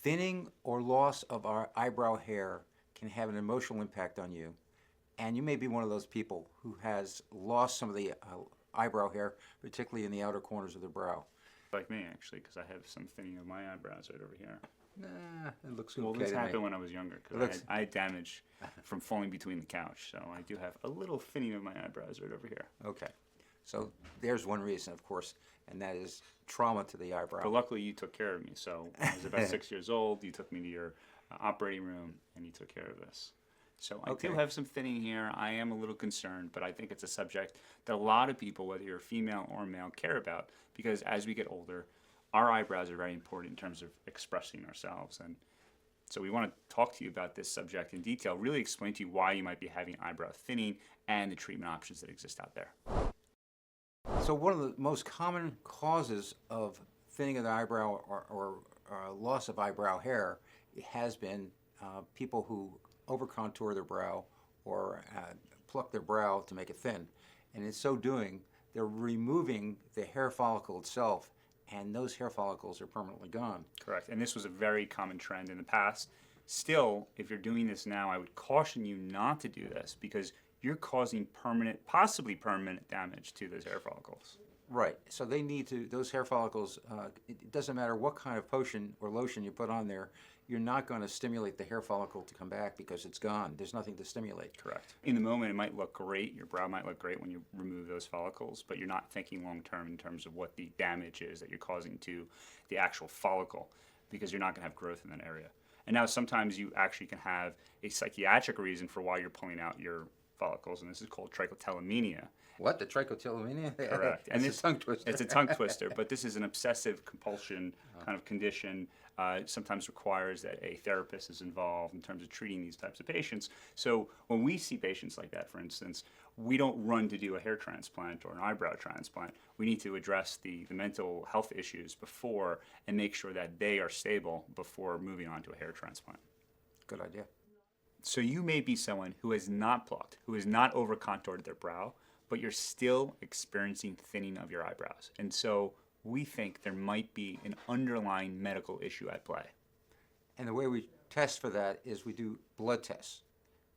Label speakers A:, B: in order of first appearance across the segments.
A: Thinning or loss of our eyebrow hair can have an emotional impact on you. And you may be one of those people who has lost some of the eyebrow hair, particularly in the outer corners of the brow.
B: Like me, actually, because I have some thinning of my eyebrows right over here.
A: Nah, it looks
B: Well,
A: okay
B: this
A: to me.
B: happened when I was younger, because I had damage from falling between the couch. So I do have a little thinning of my eyebrows right over here.
A: Okay. So there's one reason, of course, and that is trauma to the eyebrow.
B: But luckily, you took care of me. So when I was about 6 years old, you took me to your operating room, and you took care of this. So I do have some thinning here. I am a little concerned, but I think it's a subject that a lot of people, whether you're female or male, care about, because as we get older, our eyebrows are very important in terms of expressing ourselves. And so we want to talk to you about this subject in detail, really explain to you why you might be having eyebrow thinning and the treatment options that exist out there.
A: So one of the most common causes of thinning of the eyebrow or loss of eyebrow hair has been people who over-contour their brow or pluck their brow to make it thin. And in so doing, they're removing the hair follicle itself, and those hair follicles are permanently gone.
B: Correct. And this was a very common trend in the past. Still, if you're doing this now, I would caution you not to do this, because you're causing permanent, possibly permanent damage to those hair follicles.
A: Right. So they need to, those hair follicles, it doesn't matter what kind of potion or lotion you put on there, you're not going to stimulate the hair follicle to come back because it's gone. There's nothing to stimulate.
B: Correct. In the moment, it might look great. Your brow might look great when you remove those follicles, but you're not thinking long term in terms of what the damage is that you're causing to the actual follicle, because you're not going to have growth in that area. And now sometimes you actually can have a psychiatric reason for why you're pulling out your follicles, and this is called trichotillomania.
A: What, the trichotillomania?
B: Correct.
A: And it's a tongue twister.
B: It's a tongue twister, but this is an obsessive compulsion kind of condition. Sometimes requires that a therapist is involved in terms of treating these types of patients. So when we see patients like that, for instance, we don't run to do a hair transplant or an eyebrow transplant. We need to address the mental health issues before and make sure that they are stable before moving on to a hair transplant.
A: Good idea.
B: So you may be someone who has not plucked, who has not over-contoured their brow, but you're still experiencing thinning of your eyebrows. And so we think there might be an underlying medical issue at play.
A: And the way we test for that is we do blood tests.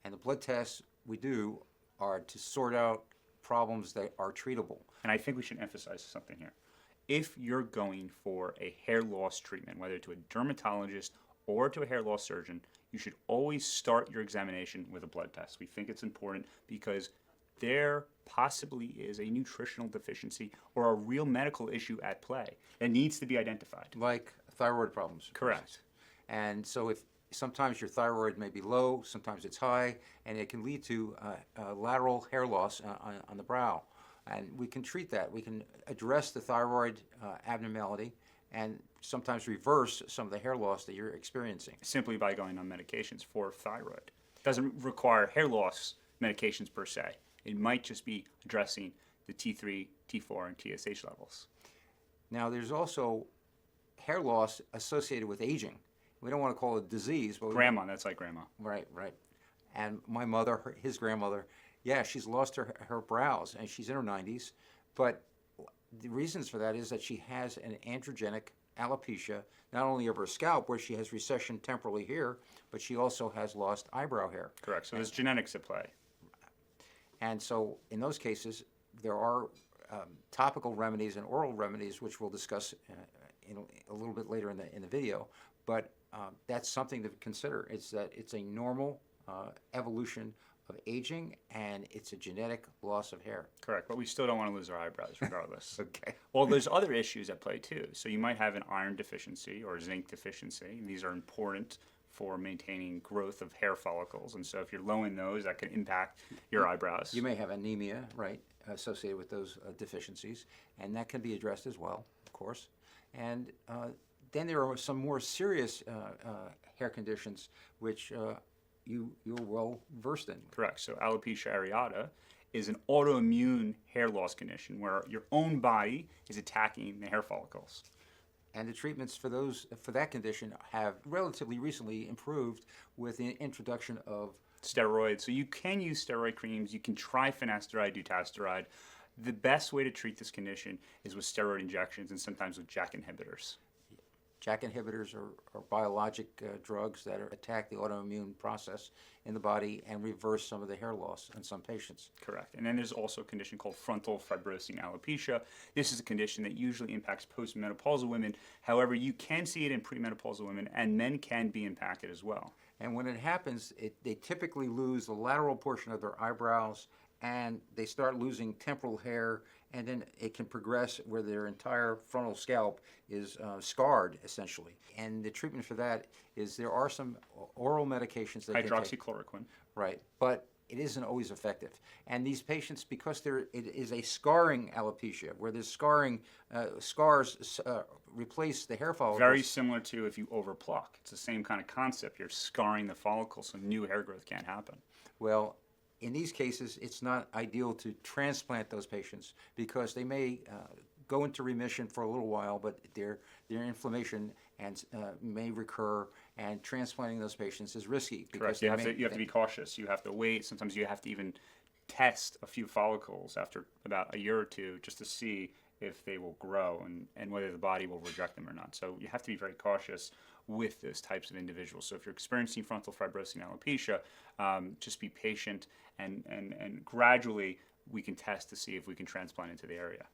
A: And the blood tests we do are to sort out problems that are treatable.
B: And I think we should emphasize something here. If you're going for a hair loss treatment, whether to a dermatologist or to a hair loss surgeon, you should always start your examination with a blood test. We think it's important because there possibly is a nutritional deficiency or a real medical issue at play that needs to be identified.
A: Like thyroid problems.
B: Correct.
A: And so if sometimes your thyroid may be low, sometimes it's high, and it can lead to lateral hair loss on the brow. And we can treat that. We can address the thyroid abnormality and sometimes reverse some of the hair loss that you're experiencing.
B: Simply by going on medications for thyroid. It doesn't require hair loss medications per se. It might just be addressing the T3, T4, and TSH levels.
A: Now, there's also hair loss associated with aging. We don't want to call it disease. But
B: Grandma, that's like grandma.
A: Right, right. And my mother, his grandmother, yeah, she's lost her brows, and she's in her 90s. But the reasons for that is that she has an androgenic alopecia, not only of her scalp, where she has recession temporally here, but she also has lost eyebrow hair.
B: Correct. So there's genetics at play.
A: And so in those cases, there are topical remedies and oral remedies, which we'll discuss in a little bit later in the video. But that's something to consider. It's that it's a normal evolution of aging, and it's a genetic loss of hair.
B: Correct, but we still don't want to lose our eyebrows regardless.
A: Okay.
B: Well, there's other issues at play too. So you might have an iron deficiency or zinc deficiency. These are important for maintaining growth of hair follicles. And so if you're low in those, that can impact your eyebrows.
A: You may have anemia, right, associated with those deficiencies, and that can be addressed as well, of course. And then there are some more serious hair conditions which you're well versed in.
B: Correct. So alopecia areata is an autoimmune hair loss condition where your own body is attacking the hair follicles.
A: And the treatments for that condition have relatively recently improved with the introduction of
B: steroids. So you can use steroid creams. You can try finasteride, dutasteride. The best way to treat this condition is with steroid injections and sometimes with JAK inhibitors.
A: JAK inhibitors are biologic drugs that attack the autoimmune process in the body and reverse some of the hair loss in some patients.
B: Correct. And then there's also a condition called frontal fibrosing alopecia. This is a condition that usually impacts postmenopausal women. However, you can see it in premenopausal women, and men can be impacted as well.
A: And when it happens, they typically lose the lateral portion of their eyebrows, and they start losing temporal hair, and then it can progress where their entire frontal scalp is scarred, essentially. And the treatment for that is there are some oral medications that
B: Hydroxychloroquine.
A: Right, but it isn't always effective. And these patients, because it is a scarring alopecia, where there's scars replace the hair follicles.
B: Very similar to if you overpluck. It's the same kind of concept. You're scarring the follicle so new hair growth can't happen.
A: Well, in these cases, it's not ideal to transplant those patients because they may go into remission for a little while, but their inflammation may recur, and transplanting those patients is risky.
B: Correct. You have to be cautious. You have to wait. Sometimes you have to even test a few follicles after about a year or two just to see if they will grow and whether the body will reject them or not. So you have to be very cautious with those types of individuals. So if you're experiencing frontal fibrosing alopecia, just be patient and gradually we can test to see if we can transplant into the area.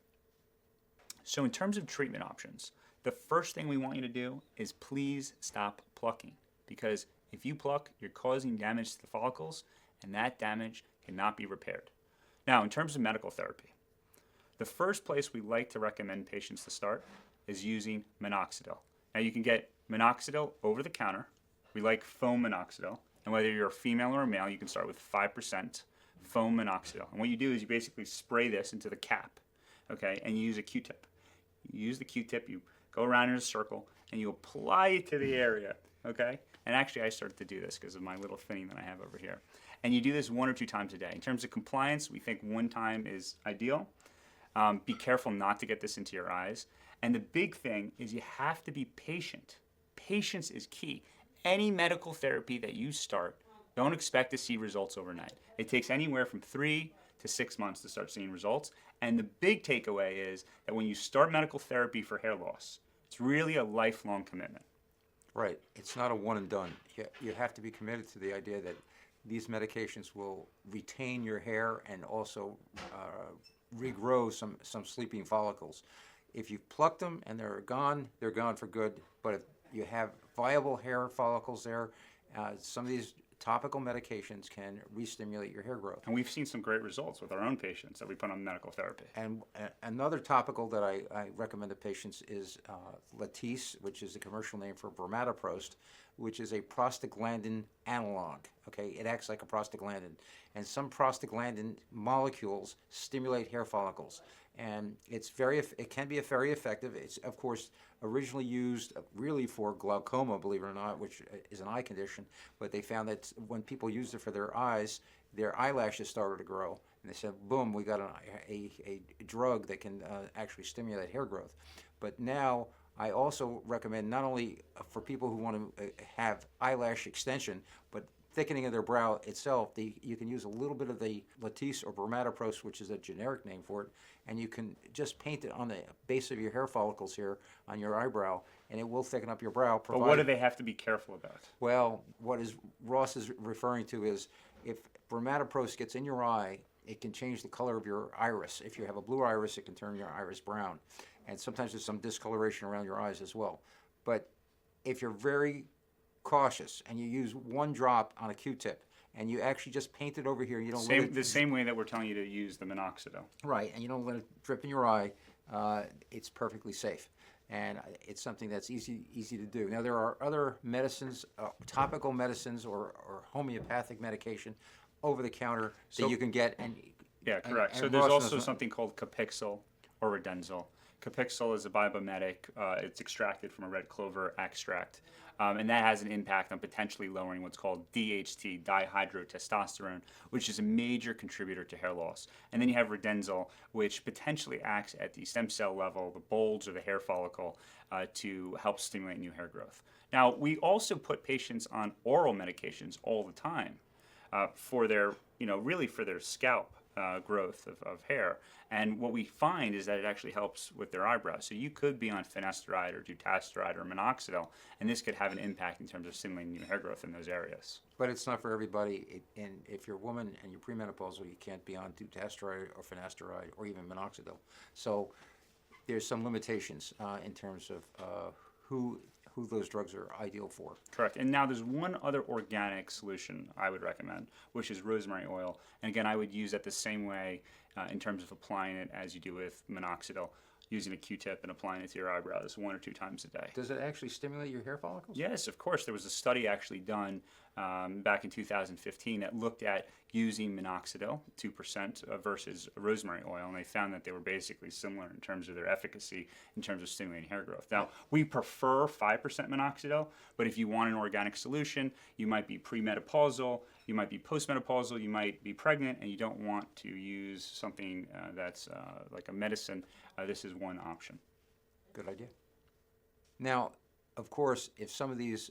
B: So in terms of treatment options, the first thing we want you to do is please stop plucking, because if you pluck, you're causing damage to the follicles, and that damage cannot be repaired. Now, in terms of medical therapy, the first place we like to recommend patients to start is using minoxidil. Now, you can get minoxidil over the counter. We like foam minoxidil. And whether you're a female or a male, you can start with 5% foam minoxidil. And what you do is you basically spray this into the cap, okay, and you use a Q-tip. You use the Q-tip, you go around in a circle, and you apply it to the area, okay? And actually, I started to do this because of my little thinning that I have over here. And you do this 1 or 2 times a day. In terms of compliance, we think 1 time is ideal. Be careful not to get this into your eyes. And the big thing is you have to be patient. Patience is key. Any medical therapy that you start, don't expect to see results overnight. It takes anywhere from 3 to 6 months to start seeing results. And the big takeaway is that when you start medical therapy for hair loss, it's really a lifelong commitment.
A: Right. It's not a one and done. You have to be committed to the idea that these medications will retain your hair and also regrow some sleeping follicles. If you pluck them and they're gone for good. But if you have viable hair follicles there, some of these topical medications can re-stimulate your hair growth.
B: And we've seen some great results with our own patients that we put on medical therapy.
A: And another topical that I recommend to patients is Latisse, which is the commercial name for Vermatoprost, which is a prostaglandin analog. Okay, it acts like a prostaglandin, and some prostaglandin molecules stimulate hair follicles, and it can be very effective. It's of course originally used really for glaucoma, believe it or not, which is an eye condition. But they found that when people used it for their eyes, their eyelashes started to grow, and they said, "Boom, we got a drug that can actually stimulate hair growth." But now I also recommend not only for people who want to have eyelash extension, but thickening of their brow itself. You can use a little bit of the Latisse or Vermatoprost, which is a generic name for it, and you can just paint it on the base of your hair follicles here on your eyebrow, and it will thicken up your brow.
B: But what do they have to be careful about?
A: Well, what Ross is referring to is if Vermatoprost gets in your eye, it can change the color of your iris. If you have a blue iris, it can turn your iris brown. And sometimes there's some discoloration around your eyes as well. But if you're very cautious and you use 1 drop on a Q-tip and you actually just paint it over here, you don't let it,
B: the same way that we're telling you to use the minoxidil.
A: Right, and you don't let it drip in your eye, it's perfectly safe. And it's something that's easy to do. Now, there are other medicines, topical medicines or homeopathic medication over the counter that you can get.
B: Yeah, correct. So there's also something called Kopexil or Redenzil. Kopexil is a biomimetic. It's extracted from a red clover extract, and that has an impact on potentially lowering what's called DHT, dihydrotestosterone, which is a major contributor to hair loss. And then you have Redenzil, which potentially acts at the stem cell level, the bulge of the hair follicle, to help stimulate new hair growth. Now, we also put patients on oral medications all the time for their, really for their scalp. growth of hair. And what we find is that it actually helps with their eyebrows. So you could be on finasteride or dutasteride or minoxidil, and this could have an impact in terms of stimulating new hair growth in those areas.
A: But it's not for everybody. And if you're a woman and you're premenopausal, you can't be on dutasteride or finasteride or even minoxidil. So there's some limitations in terms of who those drugs are ideal for.
B: Correct. And now there's one other organic solution I would recommend, which is rosemary oil. And again, I would use that the same way in terms of applying it as you do with minoxidil, using a Q-tip and applying it to your eyebrows 1 or 2 times a day.
A: Does it actually stimulate your hair follicles?
B: Yes, of course. There was a study actually done back in 2015 that looked at using minoxidil, 2% versus rosemary oil, and they found that they were basically similar in terms of their efficacy in terms of stimulating hair growth. Now, we prefer 5% minoxidil, but if you want an organic solution, you might be premenopausal, you might be postmenopausal, you might be pregnant, and you don't want to use something that's like a medicine, this is one option.
A: Good idea. Now, of course, if some of these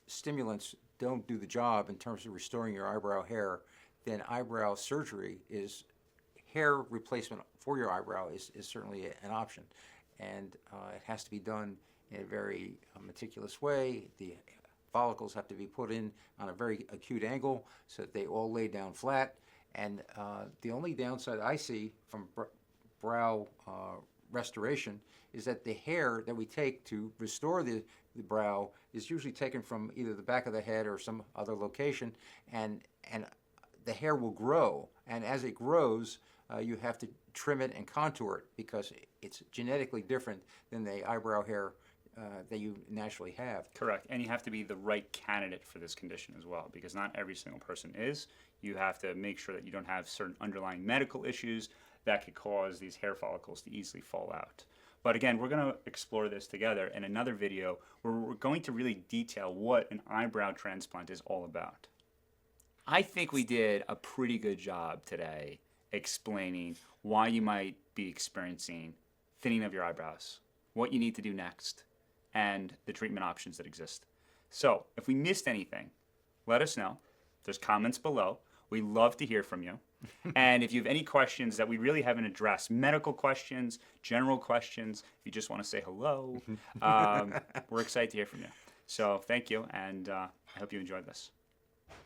A: stimulants don't do the job in terms of restoring your eyebrow hair, then eyebrow surgery hair replacement for your eyebrow is certainly an option. And it has to be done in a very meticulous way. The follicles have to be put in on a very acute angle so that they all lay down flat. And the only downside I see from brow restoration is that the hair that we take to restore the brow is usually taken from either the back of the head or some other location, and the hair will grow, and as it grows you have to trim it and contour it because it's genetically different than the eyebrow hair that you naturally have.
B: Correct, and you have to be the right candidate for this condition as well, because not every single person is. You have to make sure that you don't have certain underlying medical issues that could cause these hair follicles to easily fall out. But again, we're going to explore this together in another video where we're going to really detail what an eyebrow transplant is all about. I think we did a pretty good job today explaining why you might be experiencing thinning of your eyebrows, what you need to do next, and the treatment options that exist. So if we missed anything, let us know. There's comments below. We love to hear from you. And if you have any questions that we really haven't addressed, medical questions, general questions, if you just want to say hello, we're excited to hear from you. So thank you, and I hope you enjoyed this.